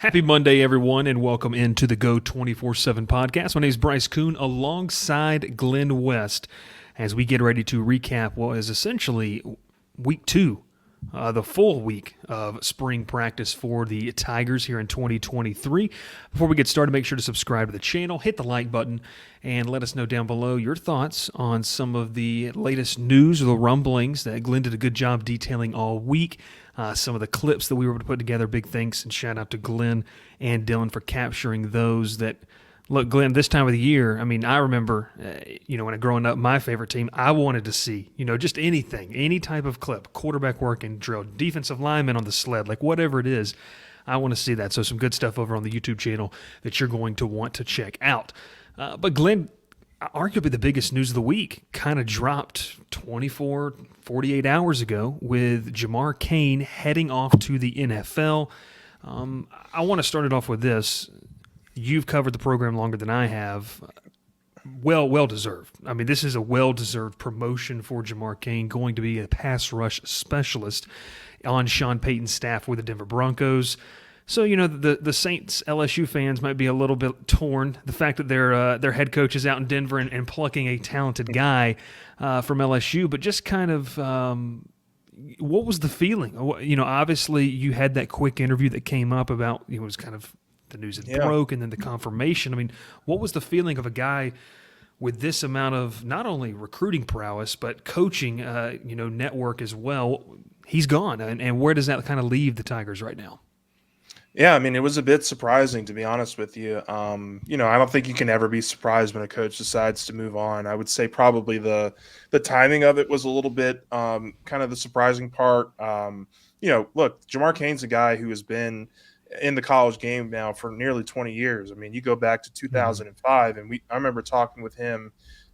Happy Monday, everyone, and welcome into the Go 24/7 podcast. My name is Bryce Koon alongside Glen West as we get ready to recap what is essentially week two, the full week of spring practice for the Tigers here in 2023. Before we get started, make sure to subscribe to the channel, hit the like button, and let us know down below your thoughts on some of the latest news or the rumblings that Glen did a good job detailing all week. Some of the clips that we were able to put together. Big thanks and shout out to Glen and Dylan for capturing those. That look, Glen, this time of the year, I mean, I remember, when I growing up, my favorite team, I wanted to see, just anything, any type of clip, quarterback working drill, defensive lineman on the sled, like whatever it is. I want to see that. So some good stuff over on the YouTube channel that you're going to want to check out. But Glen, arguably the biggest news of the week kind of dropped 24, 48 hours ago with Jamar Cain heading off to the NFL. I want to start it off with this. You've covered the program longer than I have. Well deserved. I mean, this is a well-deserved promotion for Jamar Cain, going to be a pass rush specialist on Sean Payton's staff with the Denver Broncos. So, the Saints LSU fans might be a little bit torn. The fact that their head coach is out in Denver and plucking a talented guy from LSU, but just kind of what was the feeling? Obviously you had that quick interview that came up about it was kind of the news that broke and then the confirmation. I mean, what was the feeling of a guy with this amount of not only recruiting prowess but coaching, network as well? He's gone, and where does that kind of leave the Tigers right now? Yeah, I mean, it was a bit surprising, to be honest with you. I don't think you can ever be surprised when a coach decides to move on. I would say probably the timing of it was a little bit kind of the surprising part. Look, Jamar Cain's a guy who has been in the college game now for nearly 20 years. I mean, you go back to 2005, and I remember talking with him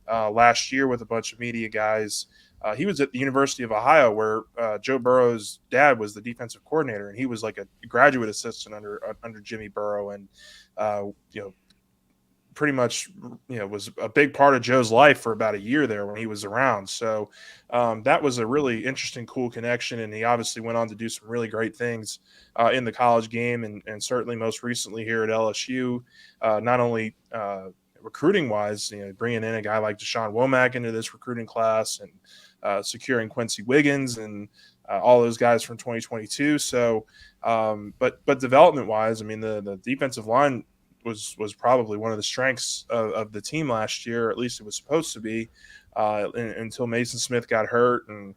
last year with a bunch of media guys. He was at the University of Ohio, where Joe Burrow's dad was the defensive coordinator, and he was like a graduate assistant under Jimmy Burrow, and pretty much was a big part of Joe's life for about a year there when he was around. So that was a really interesting, cool connection, and he obviously went on to do some really great things in the college game, and certainly most recently here at LSU, not only recruiting wise, bringing in a guy like Deshaun Womack into this recruiting class and securing Quincy Wiggins and all those guys from 2022. So, but development wise, I mean, the defensive line was probably one of the strengths of the team last year, or at least it was supposed to be, until Mason Smith got hurt. And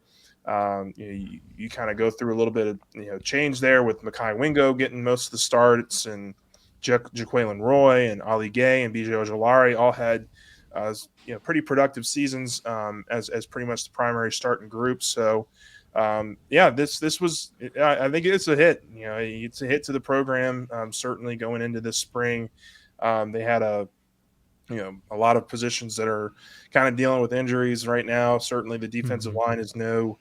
you kind of go through a little bit of change there with Mekhi Wingo getting most of the starts, and Jaquelin Roy and Ali Gay and BJ Ojolari all had pretty productive seasons as pretty much the primary starting group. So this was, I think it's a hit. It's a hit to the program. Certainly going into this spring, they had a lot of positions that are kind of dealing with injuries right now. Certainly the defensive line is no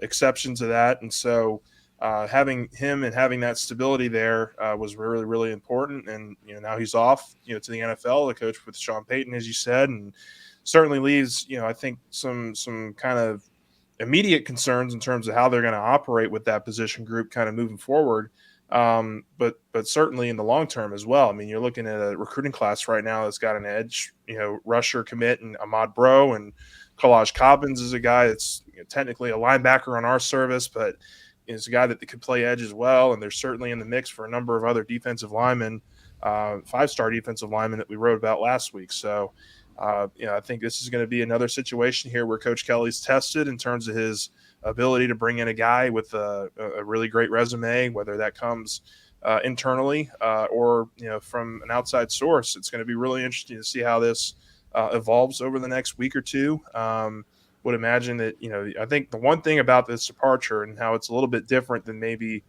exception to that, and so having him and having that stability there was really, really important. And now he's off to the NFL to coach with Sean Payton, as you said, and certainly leaves I think some kind of immediate concerns in terms of how they're going to operate with that position group kind of moving forward. But certainly in the long term as well. I mean, you're looking at a recruiting class right now that's got an edge, rusher commit and Ahmad Bro, and Kalaj Cobbins is a guy that's technically a linebacker on our service, but is a guy that could play edge as well. And they're certainly in the mix for a number of other defensive linemen, 5-star defensive linemen that we wrote about last week. So, I think this is going to be another situation here where Coach Kelly's tested in terms of his ability to bring in a guy with a really great resume, whether that comes internally or from an outside source. It's going to be really interesting to see how this evolves over the next week or two. Would imagine that I think the one thing about this departure and how it's a little bit different than maybe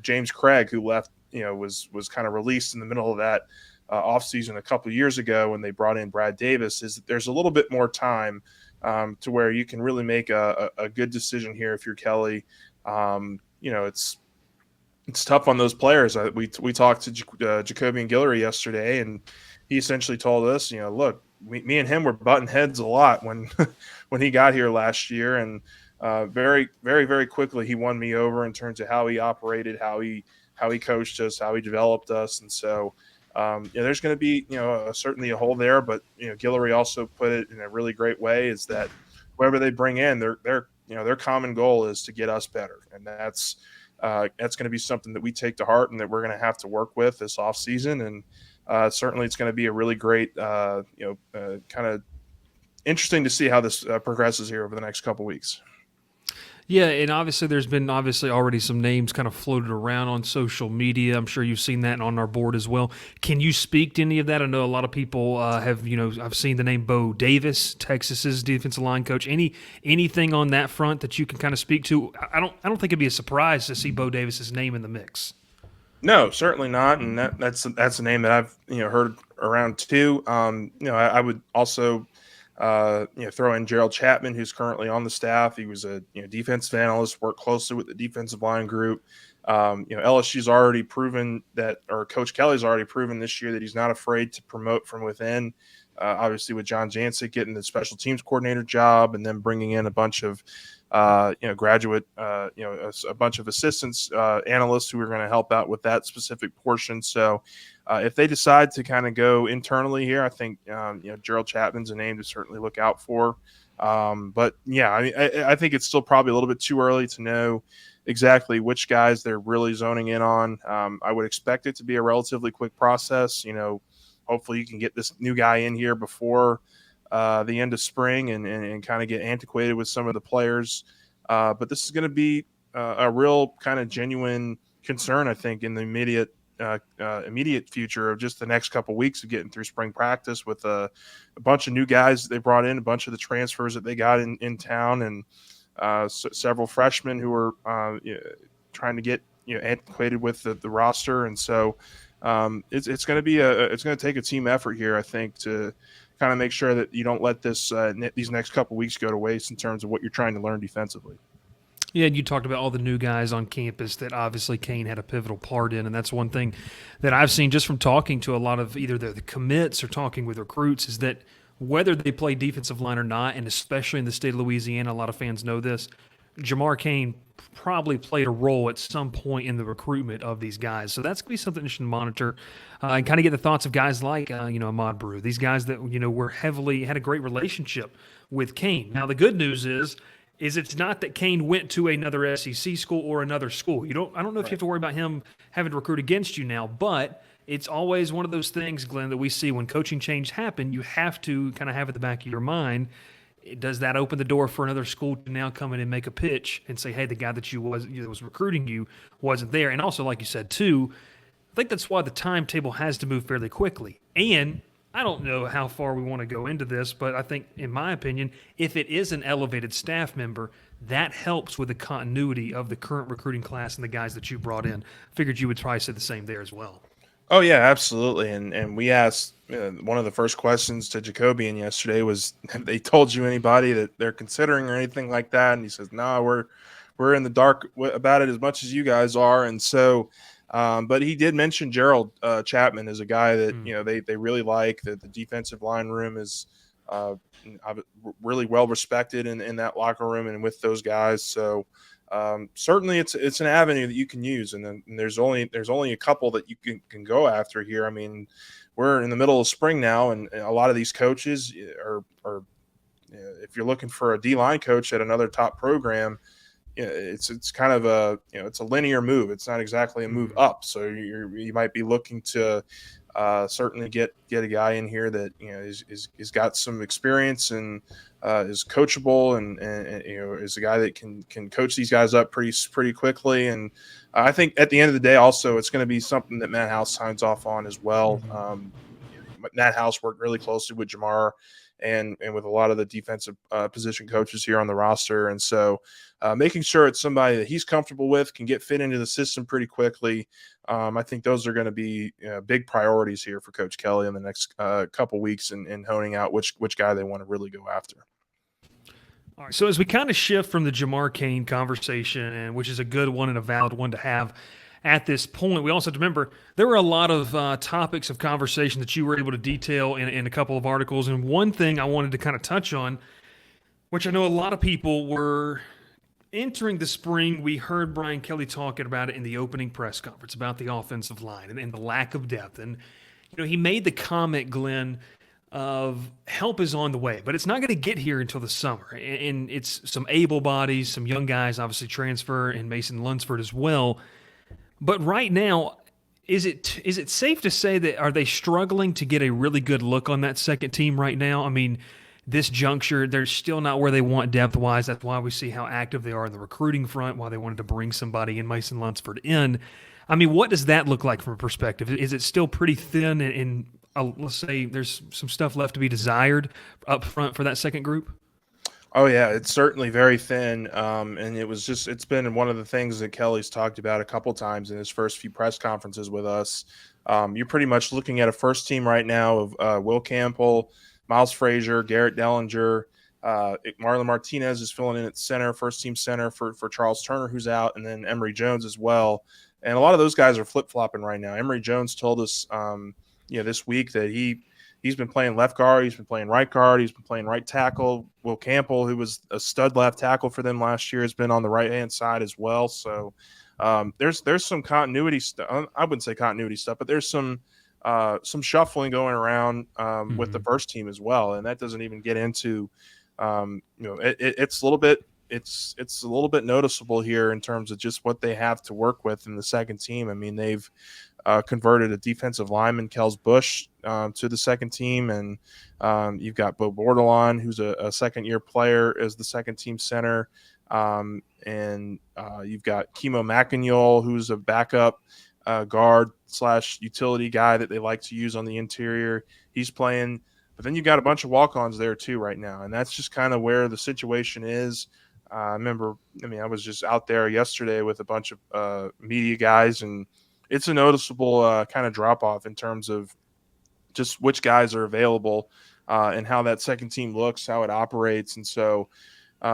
James Craig, who left, was kind of released in the middle of that offseason a couple of years ago when they brought in Brad Davis, is that there's a little bit more time to where you can really make a good decision here if you're Kelly. It's tough on those players. We talked to Jacobian Guillory yesterday, and he essentially told us, look, me and him were butting heads a lot when when he got here last year, and very, very, very quickly he won me over in terms of how he operated, how he how he coached us, how he developed us, and so there's going to be certainly a hole there. But Guillory also put it in a really great way: is that whoever they bring in, their common goal is to get us better, and that's going to be something that we take to heart and that we're going to have to work with this offseason. And certainly, it's going to be a really great, kind of interesting to see how this progresses here over the next couple weeks. Yeah, and obviously there's been already some names kind of floated around on social media. I'm sure you've seen that on our board as well. Can you speak to any of that? I know a lot of people have, I've seen the name Bo Davis, Texas's defensive line coach. Anything on that front that you can kind of speak to? I don't think it'd be a surprise to see Bo Davis's name in the mix. No, certainly not, and that's a name that I've heard around too. I would also throw in Gerald Chapman, who's currently on the staff. He was a defensive analyst, worked closely with the defensive line group. LSU's already proven that, or Coach Kelly's already proven this year that he's not afraid to promote from within. Obviously, with John Jancic getting the special teams coordinator job, and then bringing in a bunch of graduate, a bunch of assistants, analysts who are going to help out with that specific portion. So if they decide to kind of go internally here, I think, Gerald Chapman's a name to certainly look out for. But yeah, I think it's still probably a little bit too early to know exactly which guys they're really zoning in on. I would expect it to be a relatively quick process. Hopefully you can get this new guy in here before the end of spring and kind of get antiquated with some of the players. But this is going to be a real kind of genuine concern, I think, in the immediate future of just the next couple of weeks of getting through spring practice with a bunch of new guys they brought in, a bunch of the transfers that they got in town, and several freshmen who are trying to get antiquated with the roster. And so it's going to take a team effort here, I think, to kind of make sure that you don't let these next couple weeks go to waste in terms of what you're trying to learn defensively. Yeah, and you talked about all the new guys on campus that obviously Cain had a pivotal part in, and that's one thing that I've seen just from talking to a lot of either the commits or talking with recruits is that whether they play defensive line or not, and especially in the state of Louisiana, a lot of fans know this, Jamar Cain probably played a role at some point in the recruitment of these guys. So that's going to be something interesting to monitor and kind of get the thoughts of guys like, Ahmad Brew, these guys that, had a great relationship with Cain. Now, the good news is it's not that Cain went to another SEC school or another school. I don't know if you have to worry about him having to recruit against you now, but it's always one of those things, Glenn, that we see when coaching change happen. You have to kind of have at the back of your mind, does that open the door for another school to now come in and make a pitch and say, hey, the guy that was recruiting you wasn't there? And also, like you said, too, I think that's why the timetable has to move fairly quickly. And I don't know how far we want to go into this, but I think, in my opinion, if it is an elevated staff member, that helps with the continuity of the current recruiting class and the guys that you brought in. Figured you would probably say the same there as well. Oh yeah, absolutely. And we asked one of the first questions to Jacobian yesterday was, have they told you anybody that they're considering or anything like that? And he says, no, we're in the dark about it as much as you guys are. And so, but he did mention Gerald Chapman as a guy that they really like. That the defensive line room is really well respected in that locker room and with those guys. So certainly it's an avenue that you can use, and then there's only a couple that you can go after here. I mean, we're in the middle of spring now, and a lot of these coaches are if you're looking for a D-line coach at another top program, it's kind of it's a linear move. It's not exactly a move up. So you might be looking to certainly get a guy in here that is got some experience and is coachable and is a guy that can coach these guys up pretty quickly. And I think at the end of the day, also it's going to be something that Matt House signs off on as well. Matt House worked really closely with Jamar and with a lot of the defensive position coaches here on the roster. And so making sure it's somebody that he's comfortable with, can get fit into the system pretty quickly. I think those are going to be big priorities here for Coach Kelly in the next couple weeks and honing out which guy they want to really go after. All right, so as we kind of shift from the Jamar Cain conversation, and which is a good one and a valid one to have at this point, we also have to remember there were a lot of topics of conversation that you were able to detail in a couple of articles. And one thing I wanted to kind of touch on, which I know a lot of people were entering the spring, we heard Brian Kelly talking about it in the opening press conference about the offensive line and the lack of depth. And, he made the comment, Glenn, of help is on the way, but it's not going to get here until the summer. And it's some able bodies, some young guys obviously transfer, and Mason Lunsford as well. But right now, is it safe to say that are they struggling to get a really good look on that second team right now? I mean, this juncture, they're still not where they want depth wise. That's why we see how active they are in the recruiting front, why they wanted to bring somebody in, Mason Lunsford in. I mean, what does that look like from a perspective? Is it still pretty thin and let's say there's some stuff left to be desired up front for that second group? Oh yeah, it's certainly very thin, and it's been one of the things that Kelly's talked about a couple times in his first few press conferences with us. You're pretty much looking at a first team right now of Will Campbell, Miles Frazier, Garrett Dellinger, Marlon Martinez is filling in at center, first team center for Charles Turner, who's out, and then Emory Jones as well. And a lot of those guys are flip flopping right now. Emory Jones told us, this week that he's been playing left guard, he's been playing right guard, he's been playing right tackle. Will Campbell, who was a stud left tackle for them last year, has been on the right hand side as well. So there's some continuity stuff. I wouldn't say continuity stuff, but there's some shuffling going around with the first team as well, and that doesn't even get into it's a little bit. It's a little bit noticeable here in terms of just what they have to work with in the second team. I mean, they've converted a defensive lineman, Kels Bush, to the second team, and you've got Bo Bordelon, who's a second-year player, as the second team center, and you've got Kimo McIgnol, who's a backup guard / utility guy that they like to use on the interior. He's playing, but then you've got a bunch of walk-ons there too right now, and that's just kind of where the situation is. I was just out there yesterday with a bunch of media guys, and it's a noticeable kind of drop-off in terms of just which guys are available and how that second team looks, how it operates. And so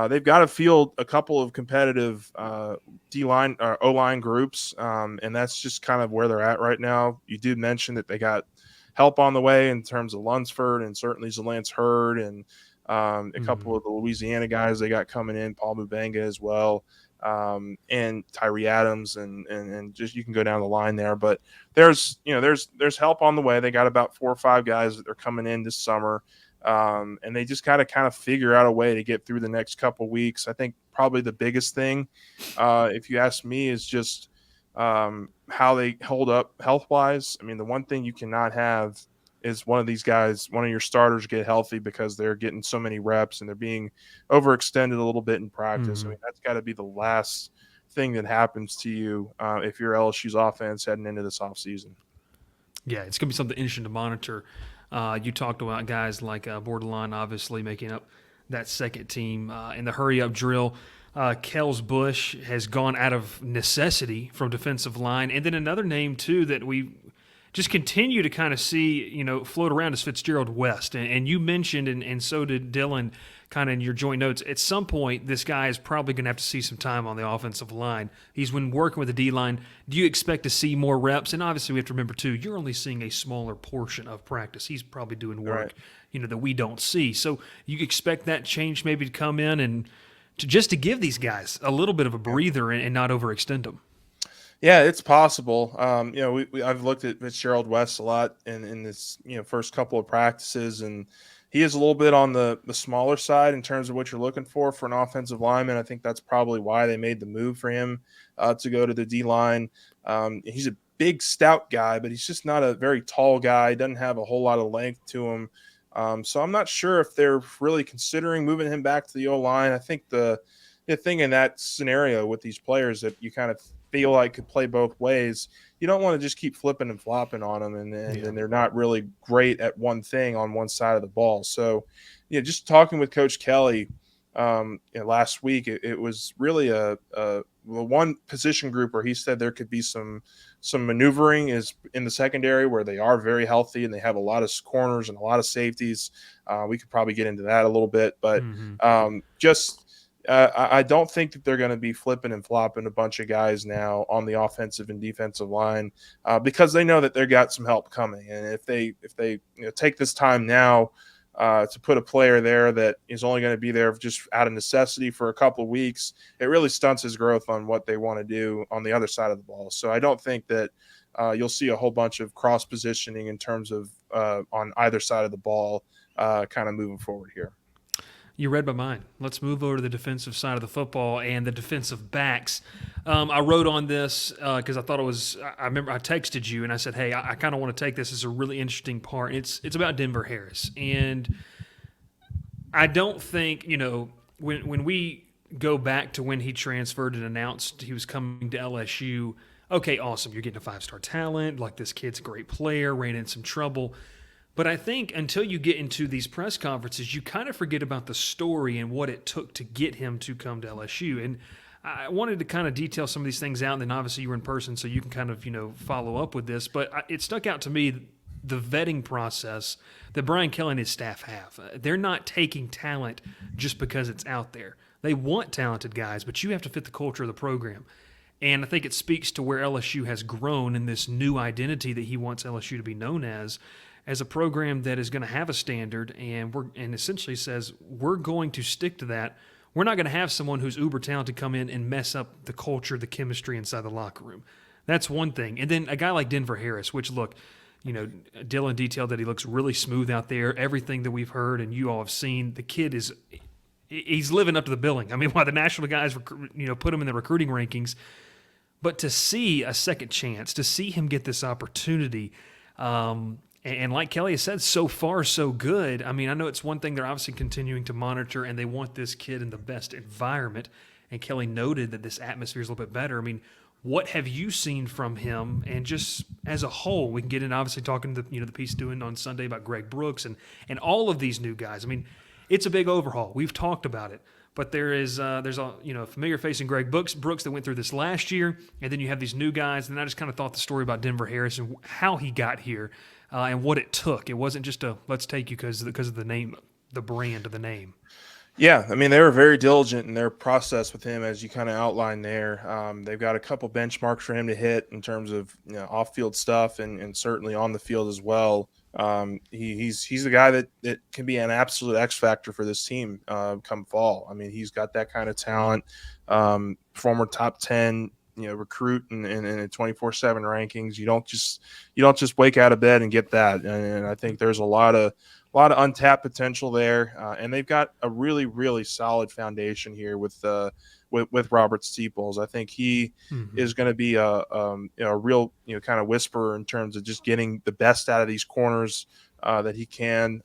they've got to field a couple of competitive D-line or O-line groups, and that's just kind of where they're at right now. You did mention that they got help on the way in terms of Lunsford and certainly Zalance Hurd and a couple of the Louisiana guys they got coming in, Paul Mubenga as well, and Tyree Adams, and just you can go down the line there. But there's help on the way. They got about 4 or 5 guys that are coming in this summer, and they just got to kind of figure out a way to get through the next couple weeks. I think probably the biggest thing, if you ask me, is just how they hold up health wise. I mean, the one thing you cannot have is one of these guys, one of your starters, get healthy because they're getting so many reps and they're being overextended a little bit in practice. I mean, that's got to be the last thing that happens to you if you're LSU's offense heading into this offseason. Yeah, it's going to be something interesting to monitor. You talked about guys like Bordelon obviously making up that second team in the hurry-up drill. Kels Bush has gone out of necessity from defensive line. And then another name, too, that we just continue to kind of see, float around is Fitzgerald West. And you mentioned, and so did Dylan, kind of in your joint notes, at some point this guy is probably going to have to see some time on the offensive line. He's been working with the D-line. Do you expect to see more reps? And obviously we have to remember, too, you're only seeing a smaller portion of practice. He's probably doing work, that we don't see. So you expect that change maybe to come in and just to give these guys a little bit of a breather and not overextend them. Yeah, it's possible. I've looked at Fitzgerald West a lot in this first couple of practices, and he is a little bit on the smaller side in terms of what you're looking for an offensive lineman. I think that's probably why they made the move for him to go to the D line. He's a big, stout guy, but he's just not a very tall guy. He doesn't have a whole lot of length to him. So I'm not sure if they're really considering moving him back to the O-line. I think the thing in that scenario with these players that you kind of feel like could play both ways, you don't want to just keep flipping and flopping on them, and they're not really great at one thing on one side of the ball. So, just talking with Coach Kelly last week, it was really a one position group where he said there could be some maneuvering is in the secondary where they are very healthy and they have a lot of corners and a lot of safeties. We could probably get into that a little bit, but I don't think that they're going to be flipping and flopping a bunch of guys now on the offensive and defensive line because they know that they've got some help coming. And if they take this time now to put a player there that is only going to be there just out of necessity for a couple of weeks, it really stunts his growth on what they want to do on the other side of the ball. So I don't think that you'll see a whole bunch of cross positioning in terms of on either side of the ball kind of moving forward here. You read my mind. Let's move over to the defensive side of the football and the defensive backs. I wrote on this because I thought it was. I remember I texted you and I said, "Hey, I kind of want to take this as a really interesting part." It's about Denver Harris, and I don't think when we go back to when he transferred and announced he was coming to LSU. Okay, awesome. You're getting a 5-star talent. Like, this kid's a great player. Ran in some trouble. But I think until you get into these press conferences, you kind of forget about the story and what it took to get him to come to LSU. And I wanted to kind of detail some of these things out, and then obviously you were in person, so you can kind of follow up with this. But it stuck out to me the vetting process that Brian Kelly and his staff have. They're not taking talent just because it's out there. They want talented guys, but you have to fit the culture of the program. And I think it speaks to where LSU has grown in this new identity that he wants LSU to be known as a program that is going to have a standard and essentially says we're going to stick to that. We're not going to have someone who's uber talented come in and mess up the culture, the chemistry inside the locker room. That's one thing. And then a guy like Denver Harris, which look, Dylan detailed that he looks really smooth out there. Everything that we've heard and you all have seen, the kid he's living up to the billing. I mean, why the national guys put him in the recruiting rankings. But to see a second chance, to see him get this opportunity, and like Kelly has said, so far so good. I mean, I know it's one thing they're obviously continuing to monitor, and they want this kid in the best environment. And Kelly noted that this atmosphere is a little bit better. I mean, what have you seen from him? And just as a whole, we can get in obviously talking to the piece doing on Sunday about Greg Brooks and all of these new guys. I mean, it's a big overhaul. We've talked about it. But there's a familiar face in Greg Brooks that went through this last year, and then you have these new guys. And I just kind of thought the story about Denver Harris and how he got here and what it took. It wasn't just a let's take you because of the name, the brand of the name. Yeah, I mean, they were very diligent in their process with him, as you kind of outlined there. They've got a couple benchmarks for him to hit in terms of off-field stuff and certainly on the field as well. He's the guy that can be an absolute X factor for this team come fall. I mean, he's got that kind of talent. Former top 10 recruit in 24/7 rankings. You don't just wake out of bed and get that. And I think there's a lot of untapped potential there, and they've got a really, really solid foundation here with Robert Steeples. I think he is going to be a real kind of whisperer in terms of just getting the best out of these corners that he can.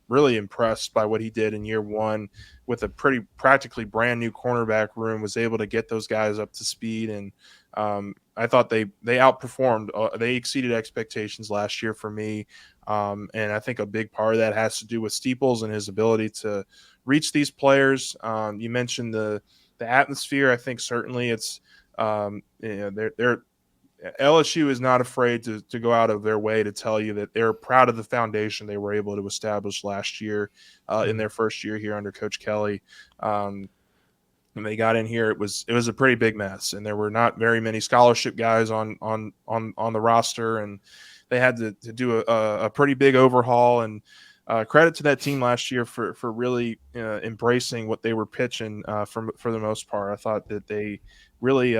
Really impressed by what he did in year one with a practically brand new cornerback room. Was able to get those guys up to speed, and I thought they outperformed. They exceeded expectations last year for me. And I think a big part of that has to do with Steeples and his ability to reach these players. You mentioned the atmosphere. I think certainly it's LSU is not afraid to go out of their way to tell you that they're proud of the foundation they were able to establish last year in their first year here under Coach Kelly. When they got in here, it was a pretty big mess, and there were not very many scholarship guys on the roster, and they had to do a pretty big overhaul. And credit to that team last year for really embracing what they were pitching for the most part. I thought that they really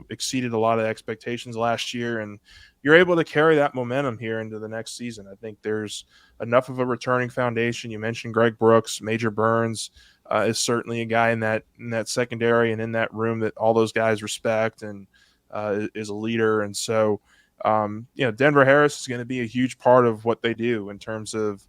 exceeded a lot of expectations last year, and you're able to carry that momentum here into the next season. I think there's enough of a returning foundation. You mentioned Greg Brooks, Major Burns is certainly a guy in that secondary and in that room that all those guys respect and is a leader. And so Denver Harris is going to be a huge part of what they do in terms of,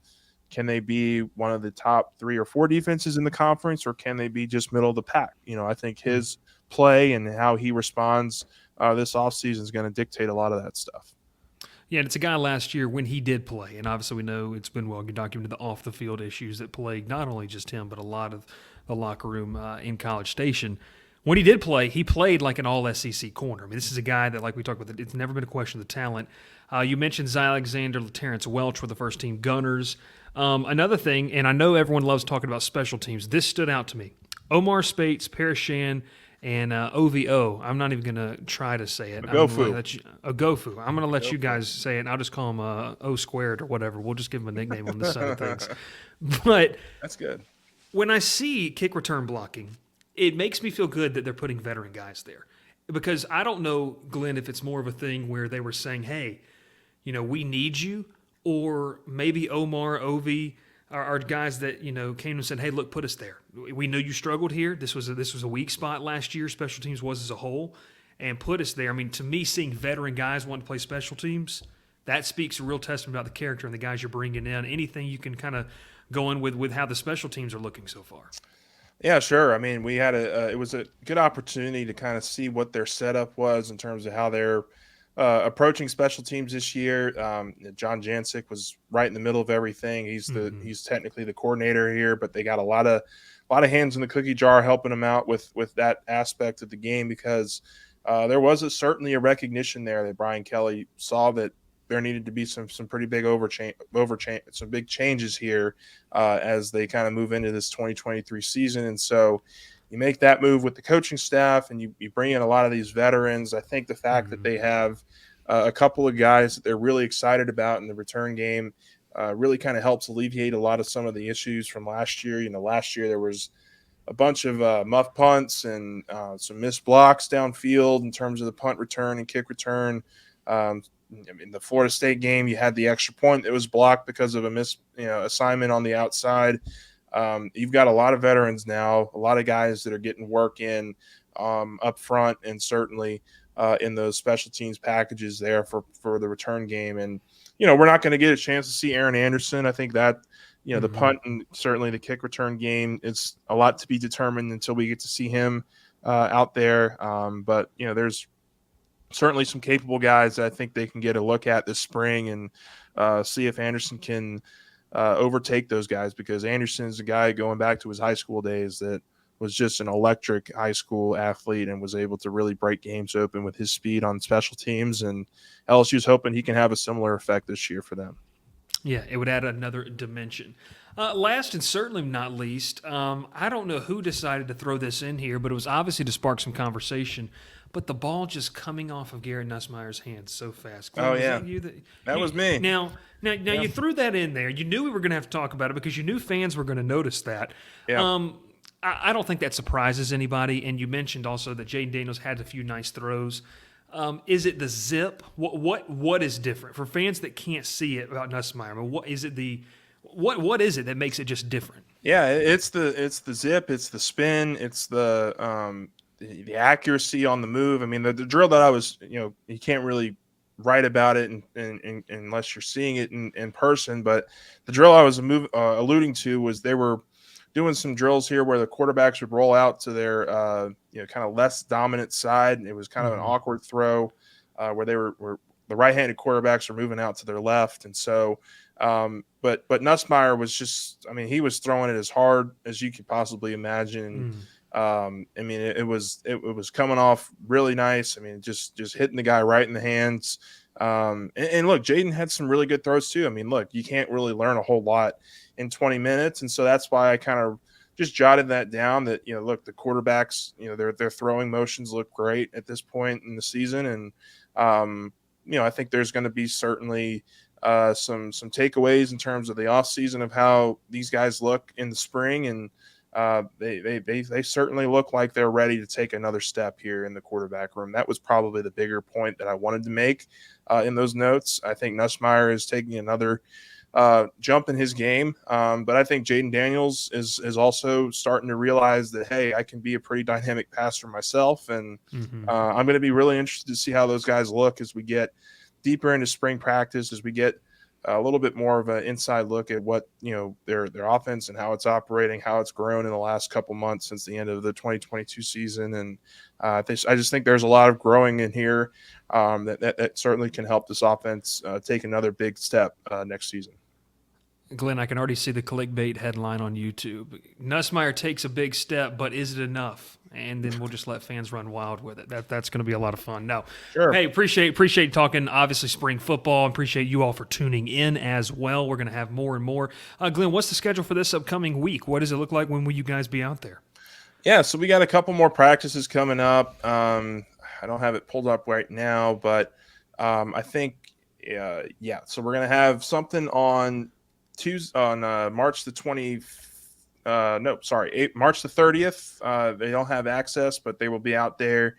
can they be one of the top 3 or 4 defenses in the conference, or can they be just middle of the pack? I think his play and how he responds this offseason is going to dictate a lot of that stuff. Yeah, and it's a guy last year when he did play, and obviously we know it's been well documented the off-the-field issues that plagued not only just him but a lot of the locker room in College Station. When he did play, he played like an all-SEC corner. I mean, this is a guy that, like we talked about, it's never been a question of the talent. You mentioned Zy Alexander, Terrence Welch were the first-team Gunners. Another thing, and I know everyone loves talking about special teams, this stood out to me. Omar Spates, Parashan, and OVO. I'm not even going to try to say it. Gofu. Gofu. I'm going to let you Gofu. guys say it, and I'll just call him O squared or whatever. We'll just give him a nickname on this side of things. But That's good. when I see kick return blocking, it makes me feel good that they're putting veteran guys there. Because I don't know, Glenn, if it's more of a thing where they were saying, hey, we need you, or maybe Omar, Ovi are guys that, came and said, hey, look, put us there. We knew you struggled here. This was a weak spot last year, special teams was as a whole, and put us there. I mean, to me, seeing veteran guys want to play special teams, that speaks a real testament about the character and the guys you're bringing in. Anything you can kind of go in with how the special teams are looking so far. Yeah, sure. I mean, we had it was a good opportunity to kind of see what their setup was in terms of how they're approaching special teams this year. John Jancic was right in the middle of everything. He's technically the coordinator here, but they got a lot of hands in the cookie jar helping him out with that aspect of the game, because there was certainly a recognition there that Brian Kelly saw that there needed to be some pretty big some big changes here as they kind of move into this 2023 season. And so you make that move with the coaching staff, and you bring in a lot of these veterans. I think the fact that they have a couple of guys that they're really excited about in the return game really kind of helps alleviate a lot of some of the issues from last year. Last year there was a bunch of muff punts and some missed blocks downfield in terms of the punt return and kick return. In the Florida State game, you had the extra point that was blocked because of a missed assignment on the outside. You've got a lot of veterans now, a lot of guys that are getting work in up front, and certainly in those special teams packages there for the return game. And we're not going to get a chance to see Aaron Anderson. I think that the punt and certainly the kick return game, it's a lot to be determined until we get to see him out there. But there's certainly some capable guys that I think they can get a look at this spring and see if Anderson can overtake those guys, because Anderson is a guy going back to his high school days that was just an electric high school athlete and was able to really break games open with his speed on special teams. And LSU's hoping he can have a similar effect this year for them. Yeah, it would add another dimension. Last and certainly not least, I don't know who decided to throw this in here, but it was obviously to spark some conversation. But the ball just coming off of Garrett Nussmeier's hands so fast. Glenn, oh, yeah. That was me. Now you threw that in there. You knew we were going to have to talk about it because you knew fans were going to notice that. Yeah. I don't think that surprises anybody. And you mentioned also that Jaden Daniels had a few nice throws. Is it the zip? What is different for fans that can't see it about Nussmeier? I mean, what is it that makes it just different? Yeah, it's the zip, it's the spin, it's the accuracy on the move. I mean, the drill that I was, you can't really write about it unless you're seeing it in person. But the drill I was alluding to was they were doing some drills here where the quarterbacks would roll out to their kind of less dominant side, and it was kind of an awkward throw where they were the right-handed quarterbacks were moving out to their left. And so but Nussmeier was just, I mean, he was throwing it as hard as you could possibly imagine. I mean, it was coming off really nice. I mean, just hitting the guy right in the hands. And look, Jaden had some really good throws too. I mean, look, you can't really learn a whole lot in 20 minutes. And so that's why I kind of just jotted that down that, look, the quarterbacks, their throwing motions look great at this point in the season. And, I think there's going to be certainly some takeaways in terms of the offseason of how these guys look in the spring. And, they certainly look like they're ready to take another step here in the quarterback room. That was probably the bigger point that I wanted to make in those notes. I think Nussmeier is taking another jump in his game, but I think Jaden Daniels is also starting to realize that, hey, I can be a pretty dynamic passer myself, and I'm going to be really interested to see how those guys look as we get deeper into spring practice, as we get a little bit more of an inside look at what, their offense and how it's operating, how it's grown in the last couple months since the end of the 2022 season. And I just think there's a lot of growing in here that certainly can help this offense take another big step next season. Glenn, I can already see the clickbait headline on YouTube. Nussmeier takes a big step, but is it enough? And then we'll just let fans run wild with it. That's going to be a lot of fun. No, sure. Hey, appreciate talking, obviously, spring football. Appreciate you all for tuning in as well. We're going to have more and more. Glenn, what's the schedule for this upcoming week? What does it look like? When will you guys be out there? Yeah, so we got a couple more practices coming up. I don't have it pulled up right now, but I think, yeah. So we're gonna have something on Tuesday on March the 20. No, sorry, March the 30th. They don't have access, but they will be out there.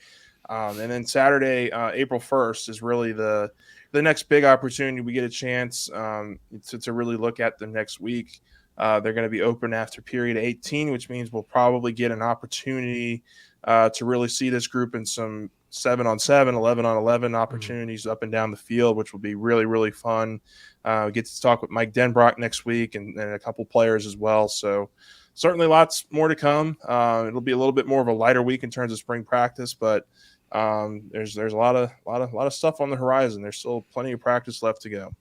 And then Saturday, April 1st, is really the next big opportunity. We get a chance to really look at the next week. They're going to be open after period 18, which means we'll probably get an opportunity to really see this group in some 7-on-7, 11-on-11 opportunities up and down the field, which will be really, really fun. Get to talk with Mike Denbrock next week and a couple players as well. So certainly lots more to come. It'll be a little bit more of a lighter week in terms of spring practice, but there's a lot of stuff on the horizon. There's still plenty of practice left to go.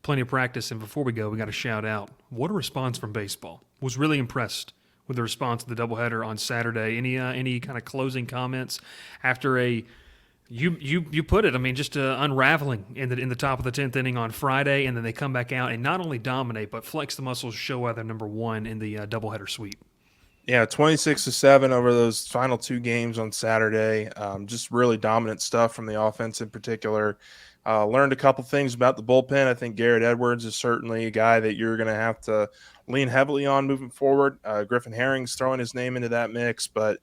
Plenty of practice. And before we go, we got to shout out. What a response from baseball. Was really impressed with the response to the doubleheader on Saturday. Any kind of closing comments after you put it? I mean, just unraveling in the top of the 10th inning on Friday, and then they come back out and not only dominate but flex the muscles, show why they're number one in the doubleheader sweep. Yeah, 26-7 over those final two games on Saturday. Just really dominant stuff from the offense in particular. Learned a couple things about the bullpen. I think Garrett Edwards is certainly a guy that you're going to have to lean heavily on moving forward. Griffin Herring's throwing his name into that mix, but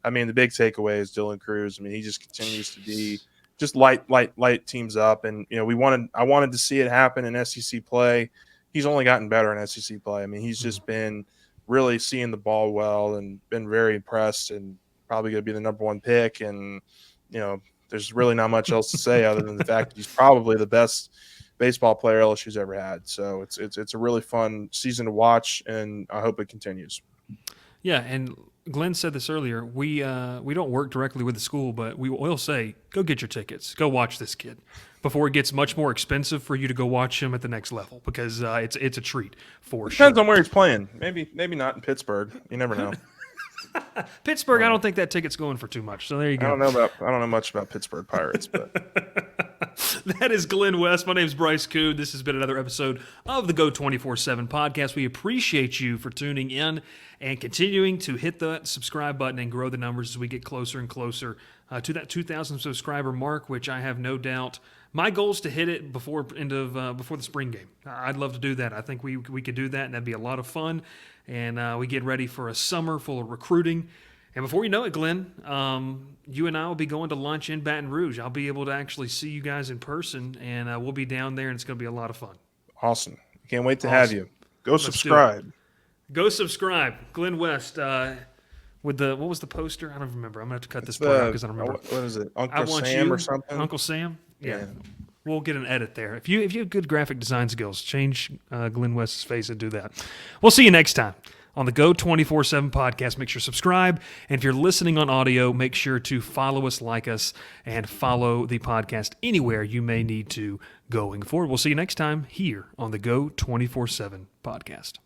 I mean, the big takeaway is Dylan Cruz. I mean, he just continues to be just light teams up. And, you know, I wanted to see it happen in SEC play. He's only gotten better in SEC play. I mean, he's just been really seeing the ball well and been very impressed and probably going to be the number one pick. And, you know, there's really not much else to say other than the fact that he's probably the best baseball player LSU's ever had. So it's a really fun season to watch, and I hope it continues. Yeah, and Glenn said this earlier. We don't work directly with the school, but we will say, go get your tickets. Go watch this kid before it gets much more expensive for you to go watch him at the next level, because it's a treat for sure. Depends on where he's playing. Maybe not in Pittsburgh. You never know. Pittsburgh, I don't think that ticket's going for too much. So there you go. I don't know much about Pittsburgh Pirates, but that is Glen West. My name is Bryce Koon. This has been another episode of the Go 24/7 podcast. We appreciate you for tuning in and continuing to hit the subscribe button and grow the numbers as we get closer and closer to that 2,000 subscriber mark, which I have no doubt. My goal is to hit it before the spring game. I'd love to do that. I think we could do that, and that'd be a lot of fun. And we get ready for a summer full of recruiting. And before you know it, Glenn, you and I will be going to lunch in Baton Rouge. I'll be able to actually see you guys in person, and we'll be down there, and it's going to be a lot of fun. Awesome. Can't wait to have you. Go subscribe. Go subscribe. Glen West with what was the poster? I don't remember. I'm going to have to cut this part out because I don't remember. What is it? Uncle Sam or something? Uncle Sam? Yeah. We'll get an edit there. If you have good graphic design skills, change Glen West's face and do that. We'll see you next time on the Go 24/7 podcast. Make sure to subscribe. And if you're listening on audio, make sure to follow us, like us, and follow the podcast anywhere you may need to going forward. We'll see you next time here on the Go 24/7 podcast.